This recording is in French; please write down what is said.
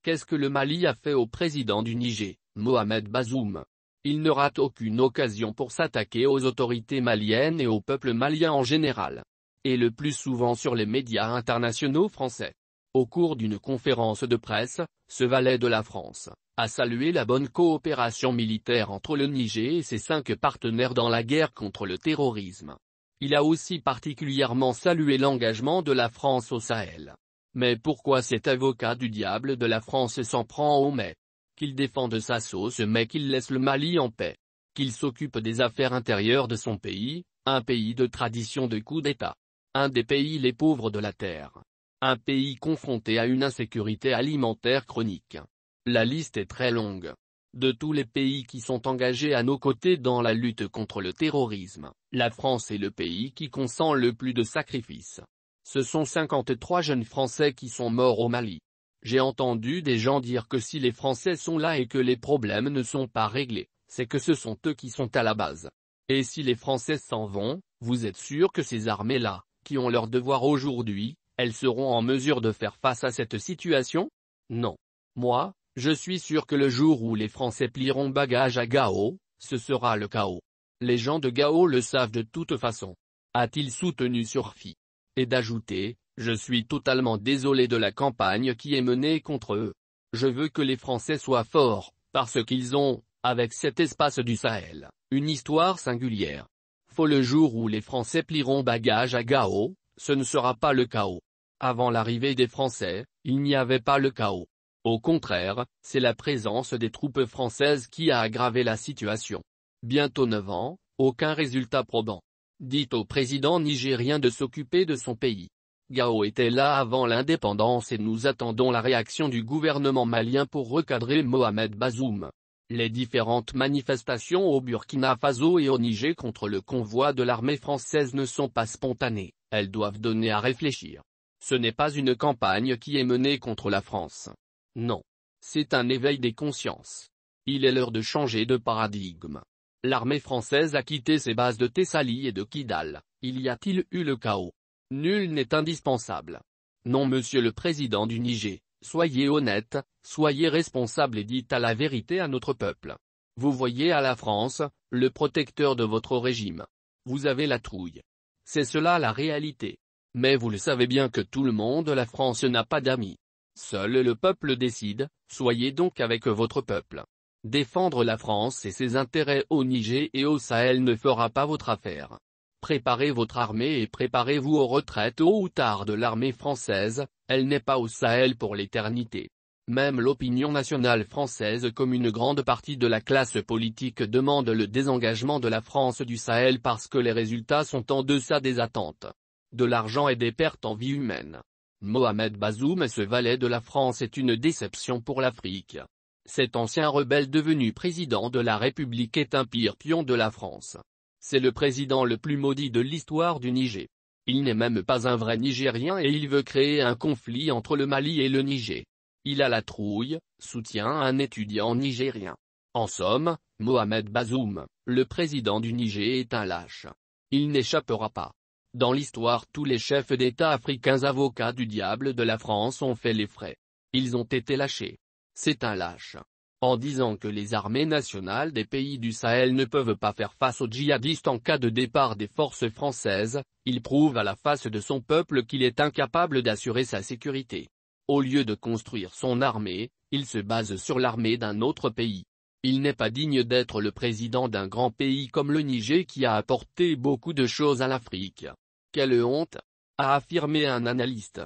Qu'est-ce que le Mali a fait au président du Niger, Mohamed Bazoum? Il ne rate aucune occasion pour s'attaquer aux autorités maliennes et au peuple malien en général. Et le plus souvent sur les médias internationaux français. Au cours d'une conférence de presse, ce valet de la France a salué la bonne coopération militaire entre le Niger et ses 5 partenaires dans la guerre contre le terrorisme. Il a aussi particulièrement salué l'engagement de la France au Sahel. Mais pourquoi cet avocat du diable de la France s'en prend au mais? Qu'il défende sa sauce mais qu'il laisse le Mali en paix. Qu'il s'occupe des affaires intérieures de son pays, un pays de tradition de coup d'État. Un des pays les pauvres de la Terre. Un pays confronté à une insécurité alimentaire chronique. La liste est très longue. De tous les pays qui sont engagés à nos côtés dans la lutte contre le terrorisme, la France est le pays qui consent le plus de sacrifices. Ce sont 53 jeunes Français qui sont morts au Mali. J'ai entendu des gens dire que si les Français sont là et que les problèmes ne sont pas réglés, c'est que ce sont eux qui sont à la base. Et si les Français s'en vont, vous êtes sûr que ces armées-là, qui ont leur devoir aujourd'hui, elles seront en mesure de faire face à cette situation? Non. Moi, je suis sûr que le jour où les Français plieront bagage à Gao, ce sera le chaos. Les gens de Gao le savent de toute façon. A-t-il soutenu Surfi. Et d'ajouter, je suis totalement désolé de la campagne qui est menée contre eux. Je veux que les Français soient forts, parce qu'ils ont, avec cet espace du Sahel, une histoire singulière. Faut le jour où les Français plieront bagage à Gao, ce ne sera pas le chaos. Avant l'arrivée des Français, il n'y avait pas le chaos. Au contraire, c'est la présence des troupes françaises qui a aggravé la situation. Bientôt 9 ans, aucun résultat probant. Dites au président nigérien de s'occuper de son pays. Gao était là avant l'indépendance et nous attendons la réaction du gouvernement malien pour recadrer Mohamed Bazoum. Les différentes manifestations au Burkina Faso et au Niger contre le convoi de l'armée française ne sont pas spontanées, elles doivent donner à réfléchir. Ce n'est pas une campagne qui est menée contre la France. Non. C'est un éveil des consciences. Il est l'heure de changer de paradigme. L'armée française a quitté ses bases de Thessalie et de Kidal. Y a-t-il eu le chaos? Nul n'est indispensable. Non, monsieur le président du Niger, soyez honnête, soyez responsable et dites la vérité à notre peuple. Vous voyez à la France, le protecteur de votre régime. Vous avez la trouille. C'est cela la réalité. Mais vous le savez bien que tout le monde, la France n'a pas d'amis. Seul le peuple décide, soyez donc avec votre peuple. Défendre la France et ses intérêts au Niger et au Sahel ne fera pas votre affaire. Préparez votre armée et préparez-vous aux retraites tôt ou tard de l'armée française, elle n'est pas au Sahel pour l'éternité. Même l'opinion nationale française comme une grande partie de la classe politique demande le désengagement de la France du Sahel parce que les résultats sont en deçà des attentes. De l'argent et des pertes en vie humaine. Mohamed Bazoum et ce valet de la France est une déception pour l'Afrique. Cet ancien rebelle devenu président de la République est un pire pion de la France. C'est le président le plus maudit de l'histoire du Niger. Il n'est même pas un vrai Nigérien et il veut créer un conflit entre le Mali et le Niger. Il a la trouille, soutient un étudiant nigérien. En somme, Mohamed Bazoum, le président du Niger est un lâche. Il n'échappera pas. Dans l'histoire, tous les chefs d'État africains avocats du diable de la France ont fait les frais. Ils ont été lâchés. C'est un lâche. En disant que les armées nationales des pays du Sahel ne peuvent pas faire face aux djihadistes en cas de départ des forces françaises, il prouve à la face de son peuple qu'il est incapable d'assurer sa sécurité. Au lieu de construire son armée, il se base sur l'armée d'un autre pays. Il n'est pas digne d'être le président d'un grand pays comme le Niger qui a apporté beaucoup de choses à l'Afrique. Quelle honte! A affirmé un analyste.